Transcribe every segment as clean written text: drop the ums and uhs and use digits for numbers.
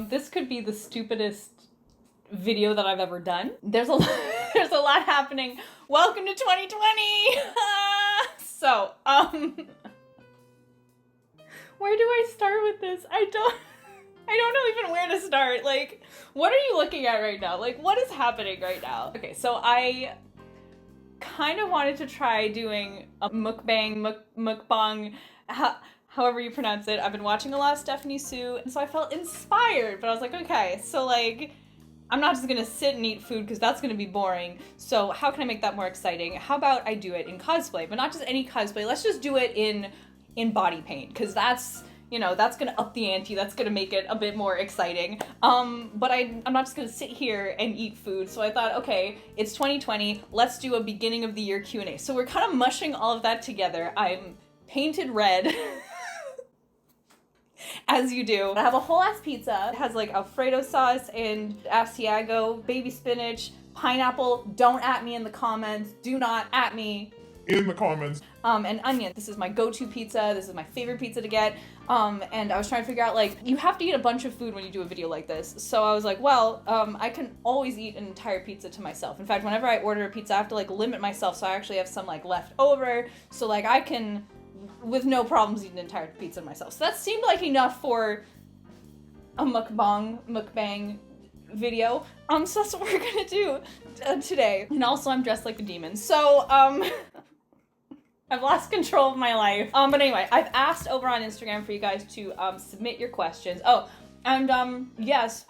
This could be the stupidest video that I've ever done. There's a there's a lot happening. Welcome to 2020. So, where do I start with this? I don't know even where to start. Like, what are you looking at right now? Like, what is happening right now? Okay, so I kind of wanted to try doing a mukbang, however you pronounce it. I've been watching a lot of Stephanie Sue, and so I felt inspired, but I was like, okay, so like, I'm not just gonna sit and eat food because that's gonna be boring. So how can I make that more exciting? How about I do it in cosplay, but not just any cosplay. Let's just do it in body paint, because that's, you know, that's gonna up the ante. That's gonna make it a bit more exciting. But I'm not just gonna sit here and eat food. So I thought, okay, it's 2020. Let's do a beginning of the year Q&A. So we're kind of mushing all of that together. I'm painted red. As you do. I have a whole ass pizza. It has like Alfredo sauce and Asiago, baby spinach, pineapple. Don't at me in the comments. Do not at me in the comments. And onion. This is my go-to pizza. This is my favorite pizza to get. And I was trying to figure out, like, you have to eat a bunch of food when you do a video like this. So I was like, well, I can always eat an entire pizza to myself. In fact, whenever I order a pizza, I have to like limit myself so I actually have some like left over. So like I can, with no problems, eat an entire pizza myself. So that seemed like enough for a mukbang video. So that's what we're gonna do today. And also I'm dressed like a demon. So, I've lost control of my life. But anyway, I've asked over on Instagram for you guys to submit your questions. Oh, and yes,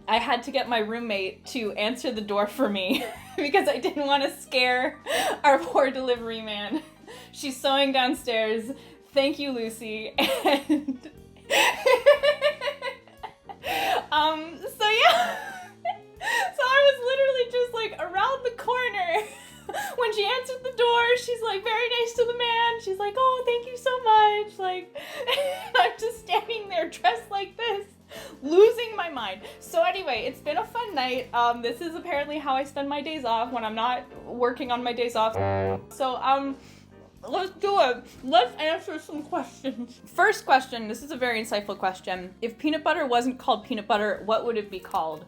I had to get my roommate to answer the door for me because I didn't want to scare our poor delivery man. She's sewing downstairs. Thank you, Lucy. And so yeah. So I was literally just like around the corner when she answered the door. She's like very nice to the man. She's like, oh, thank you so much. Like, I'm just standing there dressed like this, losing my mind. So anyway, it's been a fun night. This is apparently how I spend my days off when I'm not working on my days off. So let's do it. Let's answer some questions. First question, this is a very insightful question. If peanut butter wasn't called peanut butter, what would it be called?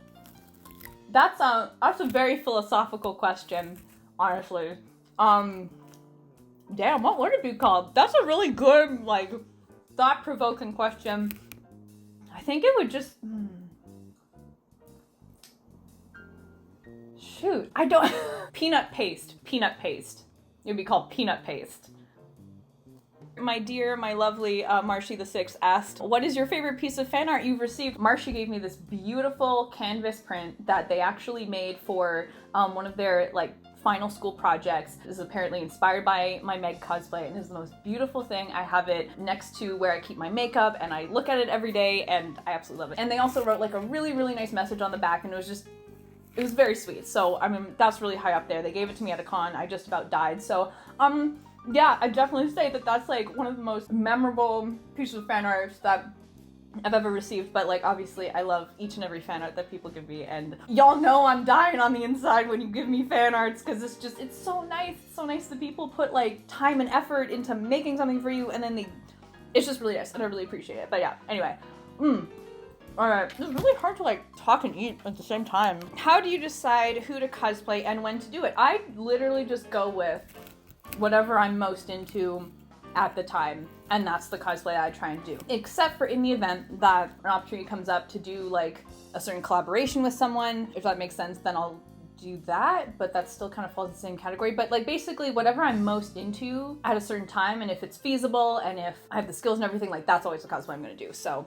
That's a very philosophical question, honestly. Damn, what would it be called? That's a really good, like, thought-provoking question. I think it would just... Shoot, I don't... Peanut paste. It would be called peanut paste. My dear, my lovely Marshy the Sixth asked, what is your favorite piece of fan art you've received? Marshy gave me this beautiful canvas print that they actually made for one of their like final school projects. This is apparently inspired by my Meg cosplay, and it is the most beautiful thing. I have it next to where I keep my makeup, and I look at it every day, and I absolutely love it. And they also wrote like a really, really nice message on the back, and it was very sweet. So, I mean, that's really high up there. They gave it to me at a con. I just about died. So, yeah, I definitely say that that's like one of the most memorable pieces of fan art that I've ever received. But like, obviously, I love each and every fan art that people give me. And y'all know I'm dying on the inside when you give me fan arts, because it's so nice. It's so nice that people put like time and effort into making something for you, and then it's just really nice, and I really appreciate it. But yeah, anyway. Alright, it's really hard to like talk and eat at the same time. How do you decide who to cosplay and when to do it? I literally just go with whatever I'm most into at the time, and that's the cosplay I try and do. Except for in the event that an opportunity comes up to do like a certain collaboration with someone, if that makes sense, then I'll do that, but that still kind of falls in the same category. But like basically whatever I'm most into at a certain time, and if it's feasible and if I have the skills and everything, like that's always the cosplay I'm gonna do. So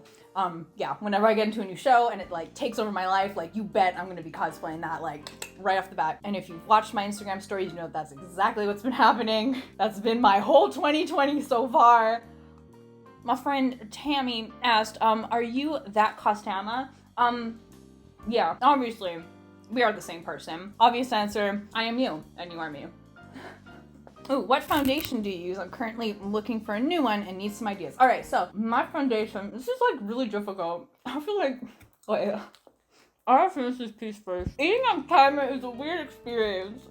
yeah, whenever I get into a new show and it like takes over my life, like you bet I'm gonna be cosplaying that like right off the bat. And if you've watched my Instagram stories, you know that's exactly what's been happening. That's been my whole 2020 so far. My friend Tammy asked, are you that Costama? Yeah, obviously. We are the same person. Obvious answer, I am you, and you are me. Ooh, what foundation do you use? I'm currently looking for a new one and need some ideas. All right, so my foundation, this is like really difficult. I feel like, wait, I have to finish this piece first. Eating on camera is a weird experience.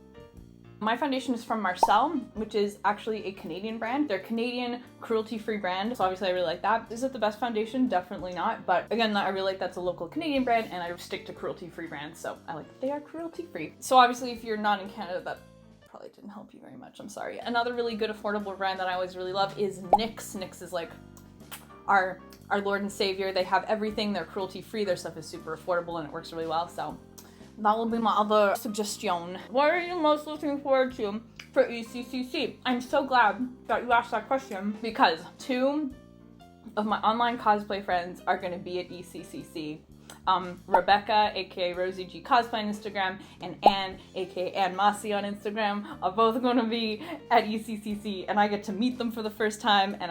My foundation is from Marcel, which is actually a Canadian brand. They're Canadian cruelty-free brand, so obviously I really like that. Is it the best foundation? Definitely not, but again, I really like that's a local Canadian brand, and I stick to cruelty-free brands, so I like that they are cruelty-free. So obviously if you're not in Canada, that probably didn't help you very much, I'm sorry. Another really good affordable brand that I always really love is NYX. NYX is like our Lord and Savior. They have everything, they're cruelty-free, their stuff is super affordable, and it works really well, so that will be my other suggestion. What are you most looking forward to for ECCC? I'm so glad that you asked that question because 2 of my online cosplay friends are going to be at ECCC. Rebecca, aka Rosie G Cosplay on Instagram, and Anne, aka Anne Mossy on Instagram, are both going to be at ECCC, and I get to meet them for the first time, and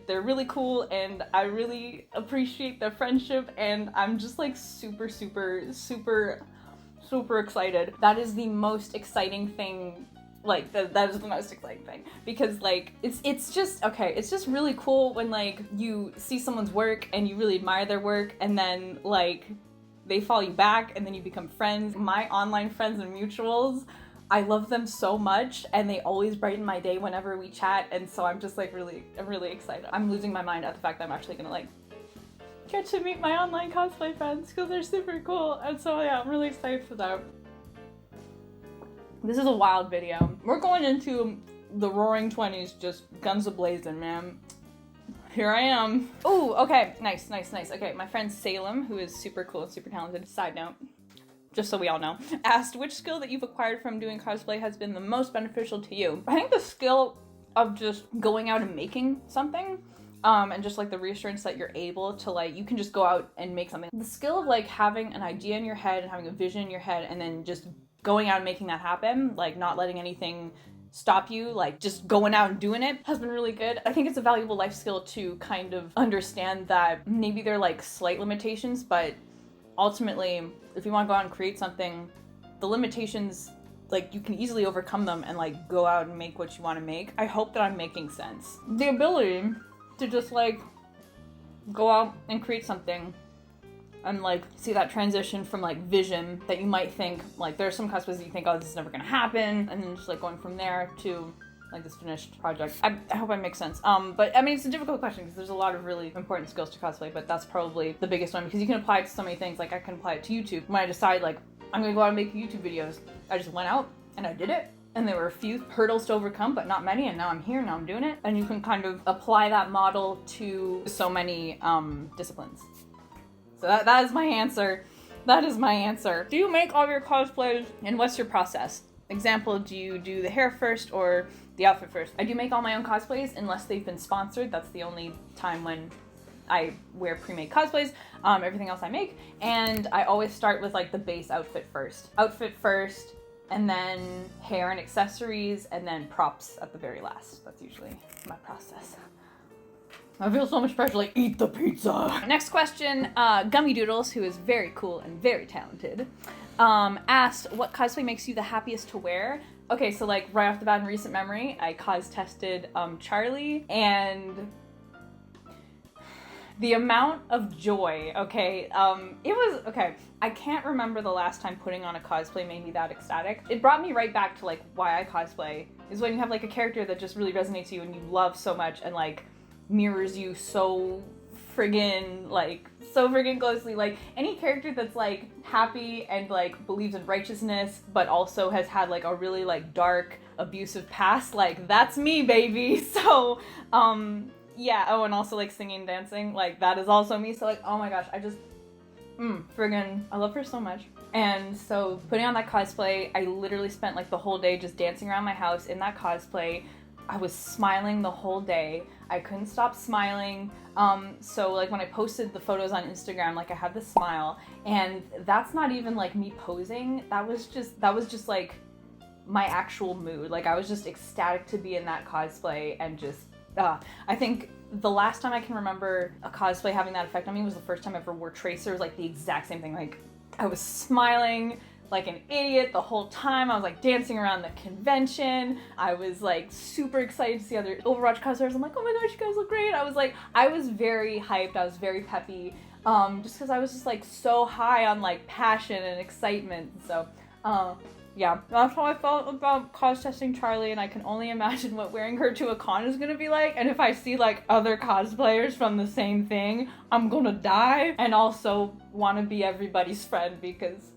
they're really cool, and I really appreciate their friendship, and I'm just like super excited. That is the most exciting thing. Like that is the most exciting thing because like it's just okay. It's just really cool when like you see someone's work and you really admire their work and then like they follow you back and then you become friends. My online friends and mutuals, I love them so much and they always brighten my day whenever we chat, and so I'm just like I'm really excited. I'm losing my mind at the fact that I'm actually gonna like get to meet my online cosplay friends because they're super cool, and so yeah, I'm really excited for that. This is a wild video. We're going into the roaring 20s, just guns a-blazing, man. Here I am. Ooh, okay, nice. Okay, my friend Salem, who is super cool and super talented, side note, just so we all know, asked which skill that you've acquired from doing cosplay has been the most beneficial to you. I think the skill of just going out and making something, and just like the reassurance that you're able to like, you can just go out and make something. The skill of like having an idea in your head and having a vision in your head and then just going out and making that happen, like not letting anything stop you, like just going out and doing it, has been really good. I think it's a valuable life skill to kind of understand that maybe they're like slight limitations, but ultimately, if you want to go out and create something, the limitations, like you can easily overcome them and like go out and make what you want to make. I hope that I'm making sense. The ability to just like go out and create something and like see that transition from like vision that you might think, like there's some cosplays that you think, oh, this is never gonna happen, and then just like going from there to like this finished project. I hope I make sense. But I mean, it's a difficult question because there's a lot of really important skills to cosplay, but that's probably the biggest one because you can apply it to so many things. Like I can apply it to YouTube. When I decide like I'm gonna go out and make YouTube videos, I just went out and I did it. And there were a few hurdles to overcome, but not many, and now I'm here, now I'm doing it. And you can kind of apply that model to so many disciplines. So that is my answer. That is my answer. Do you make all your cosplays, and what's your process? Example, do you do the hair first or the outfit first? I do make all my own cosplays unless they've been sponsored. That's the only time when I wear pre-made cosplays. Everything else I make. And I always start with like the base outfit first. Outfit first, and then hair and accessories, and then props at the very last. That's usually my process. I feel so much pressure, like, eat the pizza. Next question, Gummy Doodles, who is very cool and very talented, asked, what cosplay makes you the happiest to wear? Okay, so like right off the bat in recent memory, I cos-tested Charlie, and the amount of joy, okay, it was, okay, I can't remember the last time putting on a cosplay made me that ecstatic. It brought me right back to like why I cosplay, is when you have like a character that just really resonates with you and you love so much and like mirrors you so friggin' closely. Like any character that's like happy and like believes in righteousness but also has had like a really like dark abusive past, like that's me, baby. So yeah, oh, and also like singing, dancing, like that is also me. So like, oh my gosh, I just friggin' I love her so much. And so putting on that cosplay, I literally spent like the whole day just dancing around my house in that cosplay. I was smiling the whole day. I couldn't stop smiling. So like when I posted the photos on Instagram, like I had this smile, and that's not even like me posing. That was just like my actual mood. Like I was just ecstatic to be in that cosplay, and just I think the last time I can remember a cosplay having that effect on me was the first time I ever wore tracers, like the exact same thing. Like I was smiling like an idiot the whole time. I was like dancing around the convention. I was like super excited to see other Overwatch cosplayers. I'm like, oh my gosh, you guys look great. I was very hyped. I was very peppy, just because I was just like so high on like passion and excitement. So Yeah, that's how I felt about cos testing Charlie, and I can only imagine what wearing her to a con is gonna be like. And if I see like other cosplayers from the same thing, I'm gonna die and also want to be everybody's friend because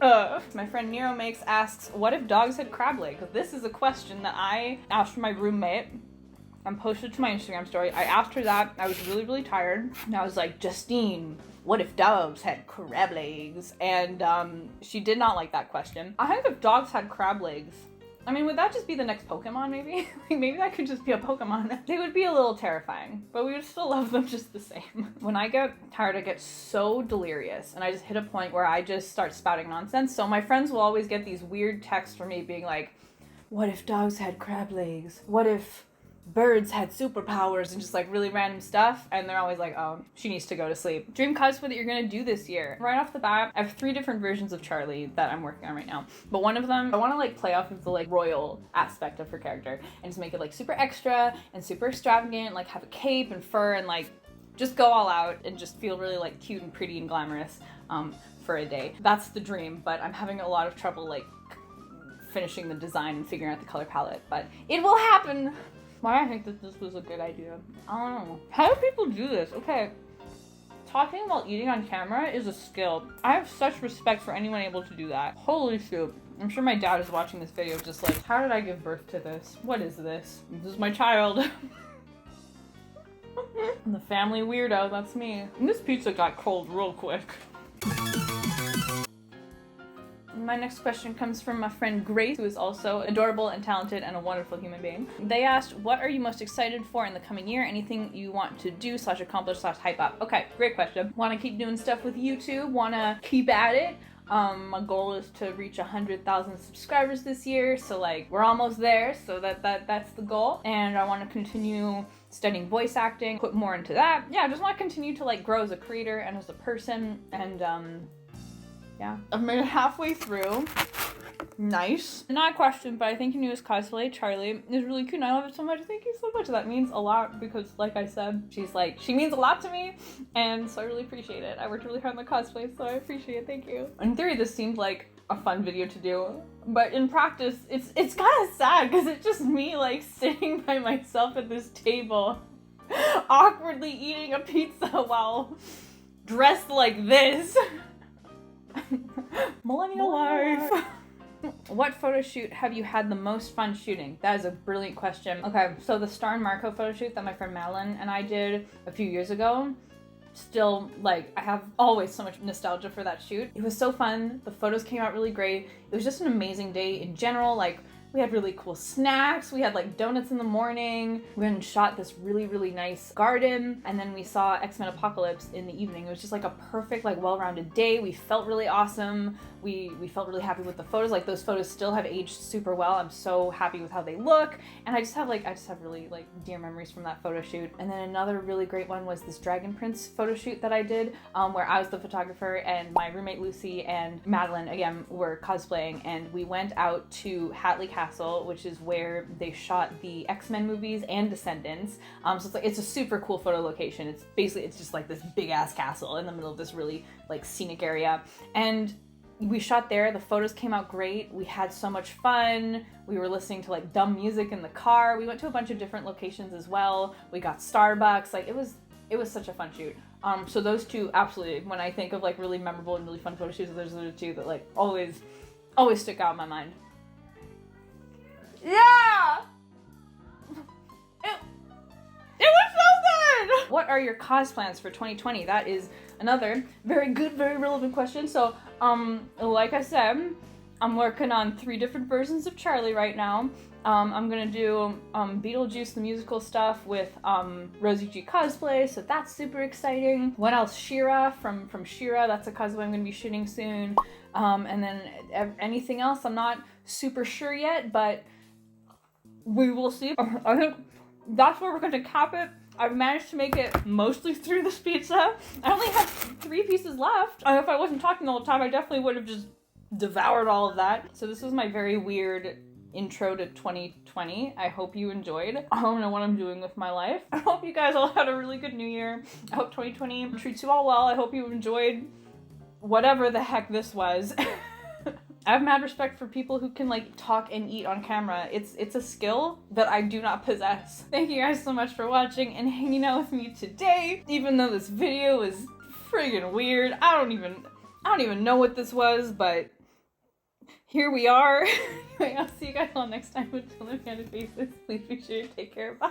my friend Nero Makes asks, what if dogs had crab legs? This is a question that I asked my roommate and posted to my Instagram story. I asked her that. I was really, really tired. And I was like, Justine, what if dogs had crab legs? And she did not like that question. I think if dogs had crab legs, I mean, would that just be the next Pokemon, maybe? Like, maybe that could just be a Pokemon. They would be a little terrifying, but we would still love them just the same. When I get tired, I get so delirious, and I just hit a point where I just start spouting nonsense. So my friends will always get these weird texts from me being like, what if dogs had crab legs? What if birds had superpowers, and just like really random stuff, and they're always like, oh, she needs to go to sleep. Dream cosplay that you're gonna do this year. Right off the bat, I have 3 different versions of Charlie that I'm working on right now, but one of them I want to like play off of the like royal aspect of her character and just make it like super extra and super extravagant, like have a cape and fur and like just go all out and just feel really like cute and pretty and glamorous for a day. That's the dream, but I'm having a lot of trouble like finishing the design and figuring out the color palette, but it will happen. Why I think that this was a good idea. I don't know. How do people do this? Okay, talking while eating on camera is a skill. I have such respect for anyone able to do that. Holy shoot. I'm sure my dad is watching this video just like, how did I give birth to this? What is this? This is my child. The family weirdo, that's me. And this pizza got cold real quick. My next question comes from my friend Grace, who is also adorable and talented and a wonderful human being. They asked, what are you most excited for in the coming year? Anything you want to do / accomplish / hype up? Okay, great question. Want to keep doing stuff with YouTube, want to keep at it. My goal is to reach 100,000 subscribers this year, so like we're almost there, so that's the goal. And I want to continue studying voice acting, put more into that. Yeah, I just want to continue to like grow as a creator and as a person, and yeah, I've made it halfway through. Nice. Not a question, but I think your newest cosplay, Charlie, is really cute and I love it so much. Thank you so much. That means a lot because, like I said, she means a lot to me, and so I really appreciate it. I worked really hard on the cosplay, so I appreciate it. Thank you. In theory, this seemed like a fun video to do, but in practice, it's kind of sad because it's just me like sitting by myself at this table, awkwardly eating a pizza while dressed like this. Millennial life. What photo shoot have you had the most fun shooting? That is a brilliant question. Okay, so the Star and Marco photo shoot that my friend Madeline and I did a few years ago, still, like, I have always so much nostalgia for that shoot. It was so fun. The photos came out really great. It was just an amazing day in general. Like, we had really cool snacks. We had like donuts in the morning. We went and shot this really, really nice garden. And then we saw X-Men Apocalypse in the evening. It was just like a perfect, like well-rounded day. We felt really awesome. We felt really happy with the photos. Like those photos still have aged super well. I'm so happy with how they look. And I just have really like dear memories from that photo shoot. And then another really great one was this Dragon Prince photo shoot that I did, where I was the photographer and my roommate Lucy and Madeline, again, were cosplaying. And we went out to Hatley Castle, which is where they shot the X-Men movies and Descendants. So it's a super cool photo location. It's just like this big ass castle in the middle of this really like scenic area. And we shot there. The photos came out great. We had so much fun. We were listening to like dumb music in the car. We went to a bunch of different locations as well. We got Starbucks. Like it was such a fun shoot. So those two, absolutely, when I think of like really memorable and really fun photo shoots, those are the two that like always stick out in my mind. Yeah! It was so good! What are your cos plans for 2020? That is another very good, very relevant question. So, like I said, I'm working on 3 different versions of Charlie right now. I'm gonna do Beetlejuice the musical stuff with Rosie G Cosplay, so that's super exciting. What else? She-Ra from She-Ra, that's a cosplay I'm gonna be shooting soon. And then anything else, I'm not super sure yet, but we will see. I think that's where we're going to cap it. I've managed to make it mostly through this pizza. I only have 3 pieces left. If I wasn't talking all the time, I definitely would have just devoured all of that. So this was my very weird intro to 2020. I hope you enjoyed. I don't know what I'm doing with my life. I hope you guys all had a really good new year. I hope 2020 treats you all well. I hope you enjoyed whatever the heck this was. I have mad respect for people who can like talk and eat on camera. It's a skill that I do not possess. Thank you guys so much for watching and hanging out with me today. Even though this video is friggin' weird. I don't even know what this was, but here we are. Anyway, I'll see you guys all next time with AnyaPanda Faces. Please be sure to take care. Bye.